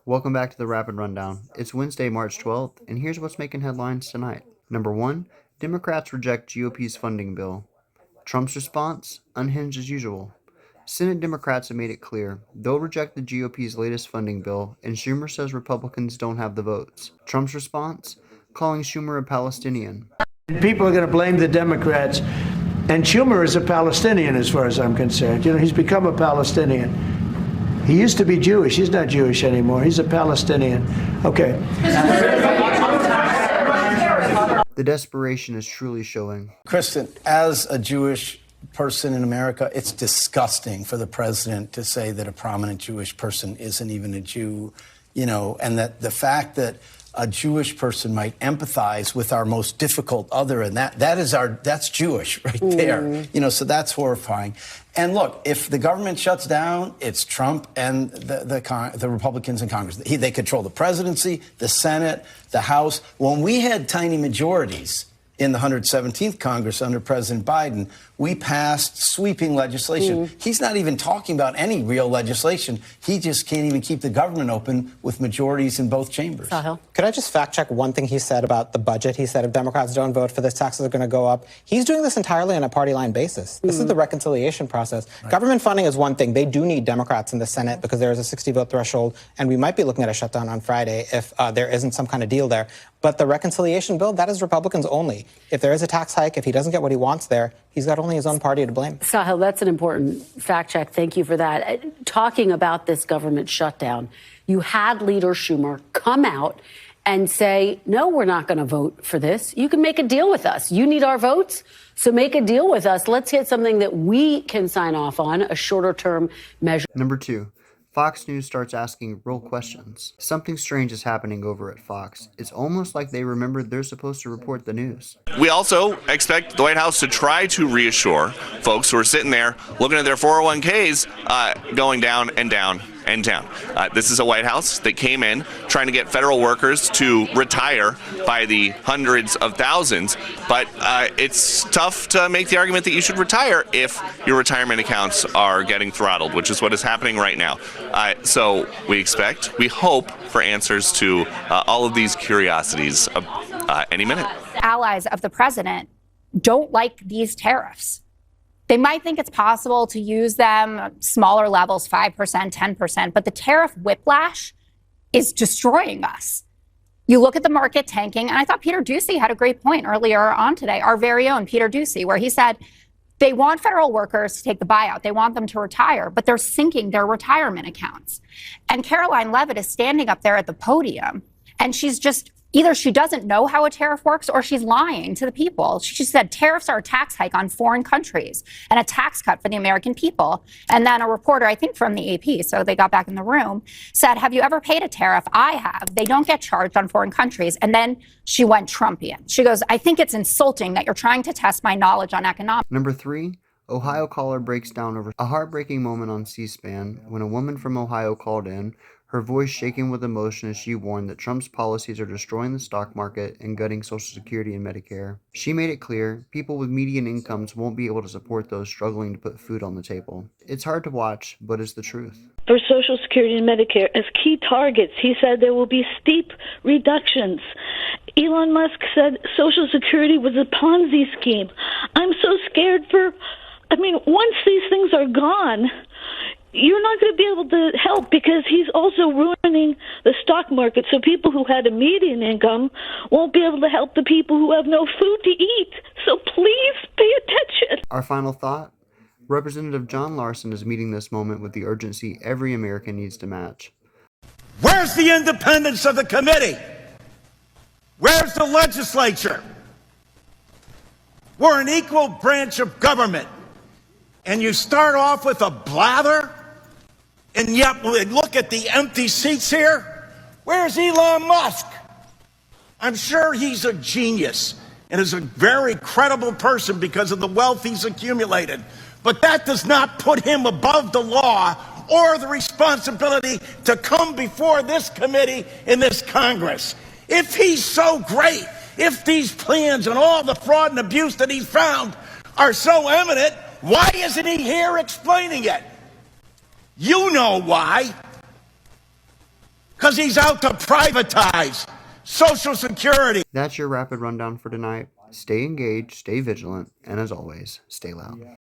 Welcome back to the Rapid Rundown. It's Wednesday, March 12th, and here's what's making headlines tonight. Number 1, Democrats reject GOP's funding bill. Trump's response, unhinged as usual. Senate Democrats have made it clear they'll reject the GOP's latest funding bill, and Schumer says Republicans don't have the votes. Trump's response, calling Schumer a Palestinian. People are going to blame the Democrats, and Schumer is a Palestinian as far as I'm concerned. You know, he's become a Palestinian. He used to be Jewish. He's not Jewish anymore. He's a Palestinian. Okay. The desperation is truly showing. Kristen, as a Jewish person in America, it's disgusting for the president to say that a prominent Jewish person isn't even a Jew, you know, and that the fact that a Jewish person might empathize with our most difficult other, and that's Jewish right there. You know, so that's horrifying. And look, if the government shuts down, it's Trump and the Republicans in Congress. They control the presidency, the Senate, the House. When we had tiny majorities in the 117th Congress under President Biden, we passed sweeping legislation. He's not even talking about any real legislation. He just can't even keep the government open with majorities in both chambers. Sahil? Could I just fact check one thing he said about the budget? He said if Democrats don't vote for this, taxes are going to go up. He's doing this entirely on a party line basis. This is the reconciliation process. Right. Government funding is one thing. They do need Democrats in the Senate because there is a 60-vote threshold, and we might be looking at a shutdown on Friday if there isn't some kind of deal there. But the reconciliation bill, that is Republicans only. If there is a tax hike, if he doesn't get what he wants there, he's got only his own party to blame. Sahil, that's an important fact check. Thank you for that. Talking about this government shutdown, you had Leader Schumer come out and say, no, we're not going to vote for this. You can make a deal with us. You need our votes, so make a deal with us. Let's get something that we can sign off on, a shorter term measure. Number 2. Fox News starts asking real questions. Something strange is happening over at Fox. It's almost like they remembered they're supposed to report the news. We also expect the White House to try to reassure folks who are sitting there looking at their 401ks going down and down and down. This is a White House that came in trying to get federal workers to retire by the hundreds of thousands, but it's tough to make the argument that you should retire if your retirement accounts are getting throttled, which is what is happening right now. So we hope for answers to all of these curiosities any minute. Allies of the president don't like these tariffs. They might think it's possible to use them smaller levels, 5%, 10%, but the tariff whiplash is destroying us. You look at the market tanking, and I thought Peter Doocy had a great point earlier on today, our very own Peter Doocy, where he said they want federal workers to take the buyout. They want them to retire, but they're sinking their retirement accounts. And Caroline Leavitt is standing up there at the podium, and she's just either she doesn't know how a tariff works or she's lying to the people. She said tariffs are a tax hike on foreign countries and a tax cut for the American people. And then a reporter, I think from the AP, so they got back in the room, said, have you ever paid a tariff? I have. They don't get charged on foreign countries. And then she went Trumpian. She goes, I think it's insulting that you're trying to test my knowledge on economics. Number 3, Ohio caller breaks down over a heartbreaking moment on C-SPAN when a woman from Ohio called in, her voice shaking with emotion as she warned that Trump's policies are destroying the stock market and gutting Social Security and Medicare. She made it clear people with median incomes won't be able to support those struggling to put food on the table. It's hard to watch, but it's the truth. For Social Security and Medicare as key targets, he said there will be steep reductions. Elon Musk said Social Security was a Ponzi scheme. I'm so scared once these things are gone, you're not going to be able to help because he's also ruining the stock market. So people who had a median income won't be able to help the people who have no food to eat. So please pay attention. Our final thought, Representative John Larson is meeting this moment with the urgency every American needs to match. Where's the independence of the committee? Where's the legislature? We're an equal branch of government. And you start off with a blather, and yet look at the empty seats here. Where's Elon Musk? I'm sure he's a genius and is a very credible person because of the wealth he's accumulated. But that does not put him above the law or the responsibility to come before this committee in this Congress. If he's so great, if these plans and all the fraud and abuse that he's found are so eminent, why isn't he here explaining it? You know why. because he's out to privatize Social Security. That's your rapid rundown for tonight. Stay engaged, stay vigilant, and as always, stay loud.